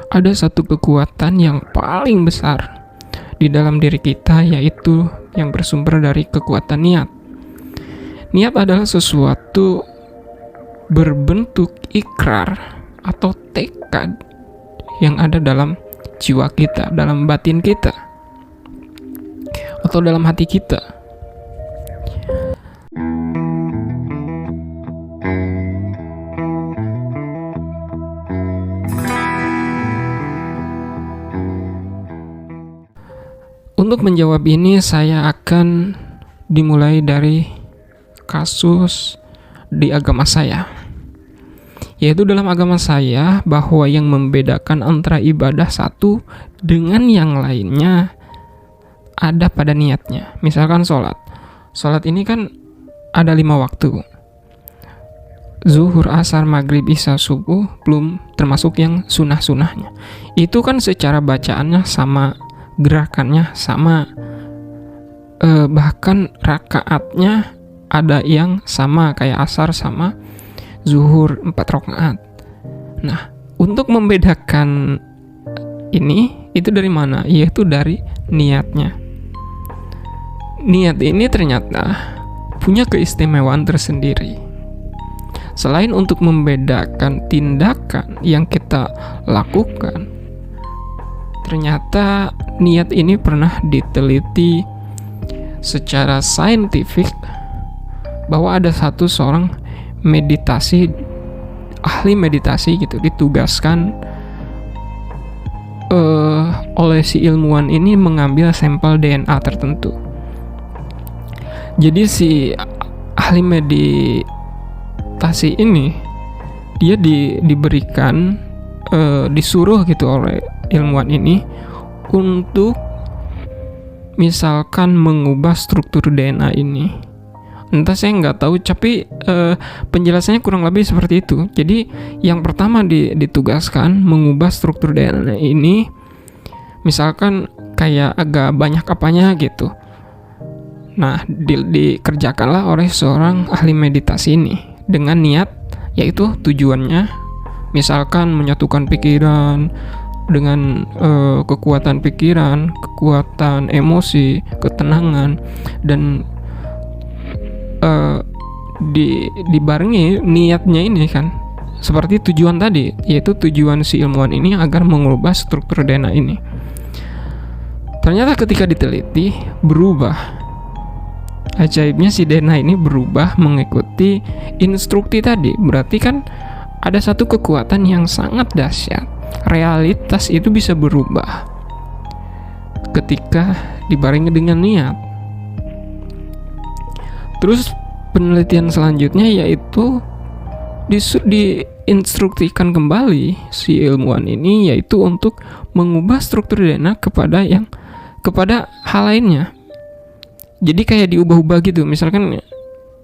ada satu kekuatan yang paling besar di dalam diri kita, yaitu yang bersumber dari kekuatan niat. Niat adalah sesuatu berbentuk ikrar atau tekad yang ada dalam jiwa kita, dalam batin kita, atau dalam hati kita. Untuk menjawab ini, saya akan dimulai dari kasus di agama saya. Yaitu dalam agama saya, bahwa yang membedakan antara ibadah satu dengan yang lainnya ada pada niatnya. Misalkan sholat. Sholat ini kan ada 5 waktu. Zuhur, asar, maghrib, isya, subuh, belum termasuk yang sunnah-sunnahnya. Itu kan secara bacaannya sama, gerakannya sama, bahkan rakaatnya ada yang sama, kayak asar sama zuhur 4 rakaat. Nah, untuk membedakan ini, itu dari mana? Yaitu dari niatnya. Niat ini ternyata punya keistimewaan tersendiri. Selain untuk membedakan tindakan yang kita lakukan, ternyata niat ini pernah diteliti secara saintifik bahwa ada seorang ahli meditasi gitu, ditugaskan oleh si ilmuwan ini mengambil sampel DNA tertentu. Jadi si ahli meditasi ini dia diberikan disuruh gitu oleh ilmuwan ini untuk misalkan mengubah struktur DNA ini. Entah, saya nggak tahu, tapi penjelasannya kurang lebih seperti itu. Jadi yang pertama ditugaskan mengubah struktur DNA ini, misalkan kayak agak banyak apanya gitu. Nah, dikerjakanlah oleh seorang ahli meditasi ini dengan niat, yaitu tujuannya misalkan menyatukan pikiran dengan kekuatan pikiran, kekuatan emosi, ketenangan, dan dibarengi niatnya ini kan seperti tujuan tadi, yaitu tujuan si ilmuwan ini agar mengubah struktur DNA ini. Ternyata ketika diteliti berubah. Ajaibnya si DNA ini berubah mengikuti instruksi tadi. Berarti kan ada satu kekuatan yang sangat dahsyat. Realitas itu bisa berubah ketika dibarengi dengan niat. Terus penelitian selanjutnya yaitu diinstruksikan kembali si ilmuwan ini, yaitu untuk mengubah struktur DNA kepada hal lainnya. Jadi kayak diubah-ubah gitu, misalkan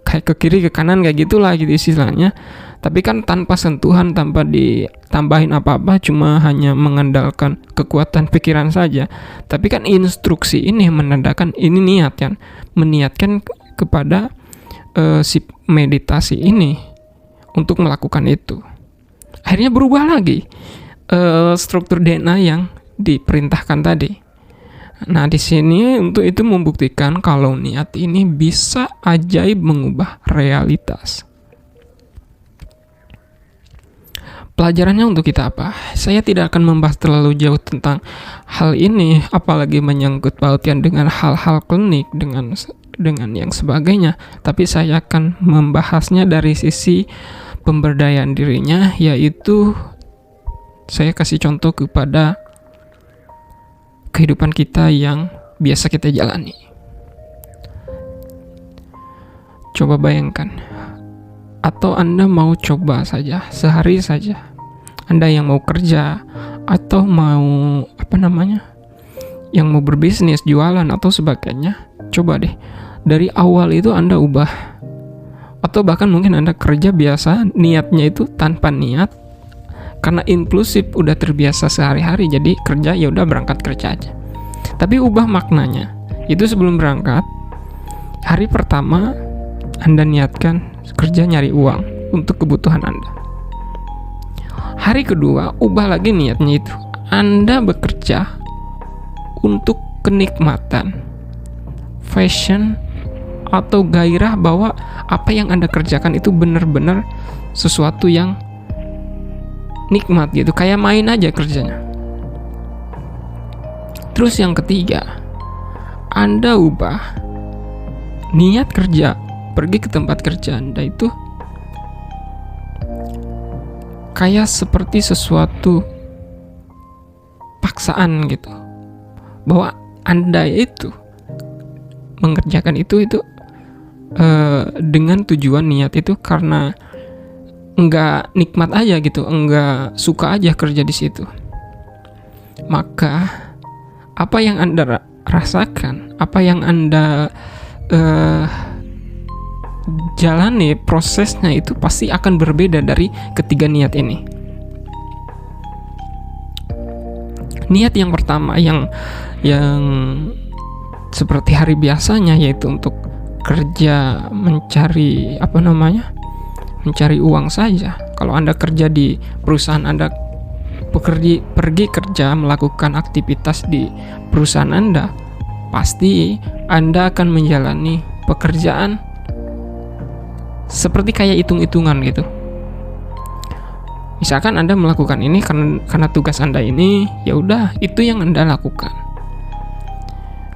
kayak ke kiri ke kanan kayak gitulah gitu istilahnya. Tapi kan tanpa sentuhan, tanpa ditambahin apa-apa, cuma hanya mengandalkan kekuatan pikiran saja. Tapi kan instruksi ini menandakan ini niat kan, meniatkan kepada si meditasi ini untuk melakukan itu. Akhirnya berubah lagi struktur DNA yang diperintahkan tadi. Nah, di sini untuk itu membuktikan kalau niat ini bisa ajaib mengubah realitas. Pelajarannya untuk kita apa? Saya tidak akan membahas terlalu jauh tentang hal ini, apalagi menyangkut pautkan dengan hal-hal klinik dengan yang sebagainya. Tapi saya akan membahasnya dari sisi pemberdayaan dirinya, yaitu saya kasih contoh kepada kehidupan kita yang biasa kita jalani. Coba bayangkan, atau Anda mau coba saja, sehari saja, Anda yang mau kerja, atau mau yang mau berbisnis, jualan, atau sebagainya, coba deh, dari awal itu Anda ubah. Atau bahkan mungkin Anda kerja biasa, niatnya itu tanpa niat, karena impulsif udah terbiasa sehari-hari, jadi kerja ya udah berangkat kerja aja. Tapi ubah maknanya. Itu sebelum berangkat, hari pertama Anda niatkan kerja nyari uang untuk kebutuhan Anda. Hari kedua ubah lagi niatnya itu. Anda bekerja untuk kenikmatan, passion, atau gairah bahwa apa yang Anda kerjakan itu benar-benar sesuatu yang nikmat gitu, kayak main aja kerjanya. Terus yang ketiga, Anda ubah niat kerja, pergi ke tempat kerja Anda itu kayak seperti sesuatu paksaan gitu, bahwa Anda itu mengerjakan itu dengan tujuan niat itu karena enggak nikmat aja gitu, enggak suka aja kerja di situ. Maka apa yang Anda rasakan, apa yang Anda jalani prosesnya itu pasti akan berbeda dari ketiga niat ini. Niat yang pertama yang seperti hari biasanya, yaitu untuk kerja mencari mencari uang saja. Kalau Anda kerja di perusahaan Anda, pergi kerja melakukan aktivitas di perusahaan Anda, pasti Anda akan menjalani pekerjaan seperti kayak hitung-hitungan gitu. Misalkan Anda melakukan ini karena tugas Anda ini, ya udah itu yang Anda lakukan.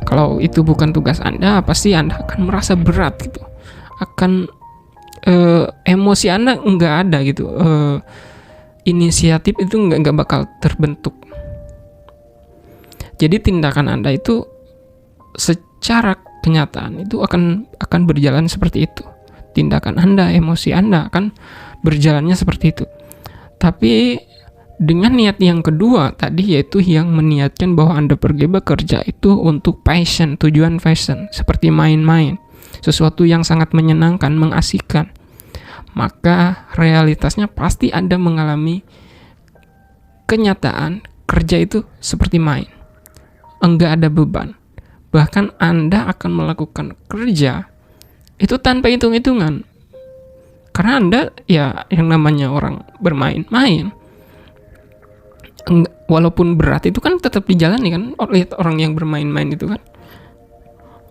Kalau itu bukan tugas Anda, pasti Anda akan merasa berat gitu. Akan emosi Anda nggak ada gitu. Inisiatif itu nggak bakal terbentuk. Jadi tindakan Anda itu secara kenyataan itu akan berjalan seperti itu. Tindakan Anda, emosi Anda akan berjalannya seperti itu. Tapi dengan niat yang kedua tadi, yaitu yang meniatkan bahwa Anda pergi bekerja itu untuk passion, tujuan passion, seperti main-main, sesuatu yang sangat menyenangkan, mengasihkan, maka realitasnya pasti Anda mengalami kenyataan kerja itu seperti main, enggak ada beban. Bahkan Anda akan melakukan kerja itu tanpa hitung-hitungan, karena Anda ya yang namanya orang bermain-main, walaupun berat itu kan tetap dijalani kan. Lihat orang yang bermain-main itu kan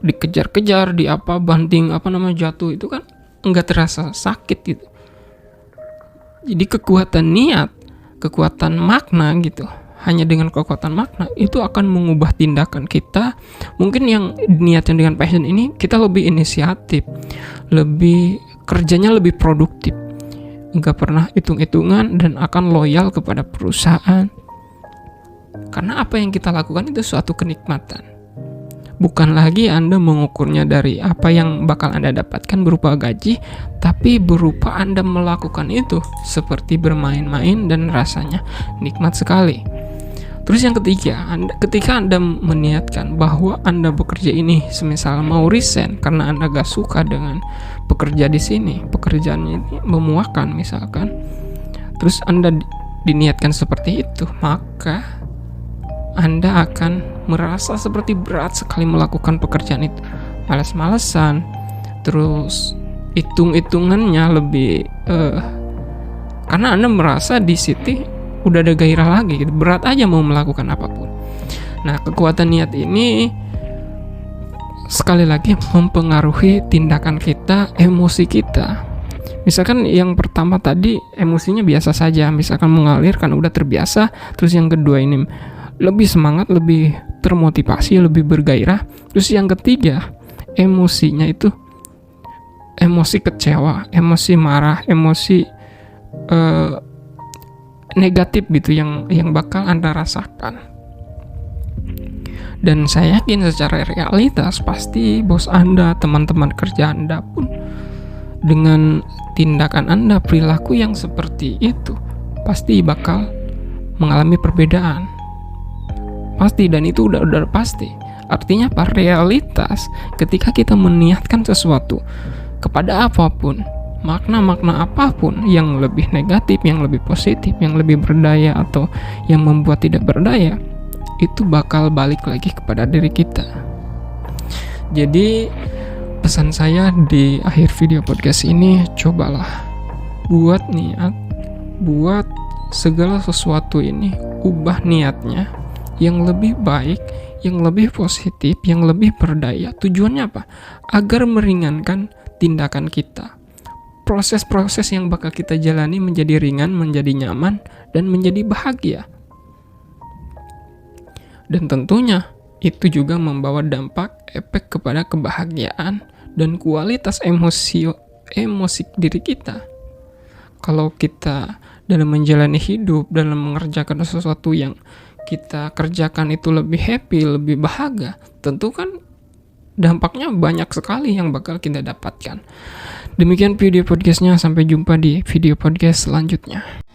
dikejar-kejar, banting jatuh, itu kan enggak terasa sakit gitu. Jadi kekuatan niat, kekuatan makna gitu, hanya dengan kekuatan makna itu akan mengubah tindakan kita. Mungkin yang niatnya dengan passion ini, kita lebih inisiatif, lebih kerjanya lebih produktif, enggak pernah hitung-hitungan, dan akan loyal kepada perusahaan. Karena apa yang kita lakukan itu suatu kenikmatan. Bukan lagi Anda mengukurnya dari apa yang bakal Anda dapatkan berupa gaji, tapi berupa Anda melakukan itu seperti bermain-main dan rasanya nikmat sekali. Terus yang ketiga, ketika Anda meniatkan bahwa Anda bekerja ini, semisal mau resign karena Anda gak suka dengan pekerja di sini, pekerjaannya ini memuakan misalkan, terus Anda diniatkan seperti itu, maka Anda akan merasa seperti berat sekali melakukan pekerjaan itu, malas-malesan, terus hitung-hitungannya lebih karena Anda merasa di situ udah ada gairah lagi gitu, berat aja mau melakukan apapun. Nah, kekuatan niat ini sekali lagi mempengaruhi tindakan kita, emosi kita. Misalkan yang pertama tadi emosinya biasa saja, misalkan mengalir kan udah terbiasa. Terus yang kedua ini lebih semangat, lebih termotivasi, lebih bergairah. Terus yang ketiga, emosinya itu emosi kecewa, emosi marah, emosi negatif gitu yang bakal Anda rasakan. Dan saya yakin secara realitas pasti bos Anda, teman-teman kerja Anda pun dengan tindakan Anda, perilaku yang seperti itu pasti bakal mengalami perbedaan. Pasti, dan itu udah pasti. Artinya apa? Realitas ketika kita meniatkan sesuatu kepada apapun, makna-makna apapun yang lebih negatif, yang lebih positif, yang lebih berdaya atau yang membuat tidak berdaya, itu bakal balik lagi kepada diri kita. Jadi pesan saya di akhir video podcast ini, cobalah buat niat, buat segala sesuatu ini, ubah niatnya yang lebih baik, yang lebih positif, yang lebih berdaya. Tujuannya apa? Agar meringankan tindakan kita. Proses-proses yang bakal kita jalani menjadi ringan, menjadi nyaman, dan menjadi bahagia. Dan tentunya itu juga membawa dampak efek kepada kebahagiaan dan kualitas emosi diri kita. Kalau kita dalam menjalani hidup, dalam mengerjakan sesuatu yang kita kerjakan itu lebih happy, lebih bahagia, tentu kan dampaknya banyak sekali yang bakal kita dapatkan. Demikian video podcastnya, sampai jumpa di video podcast selanjutnya.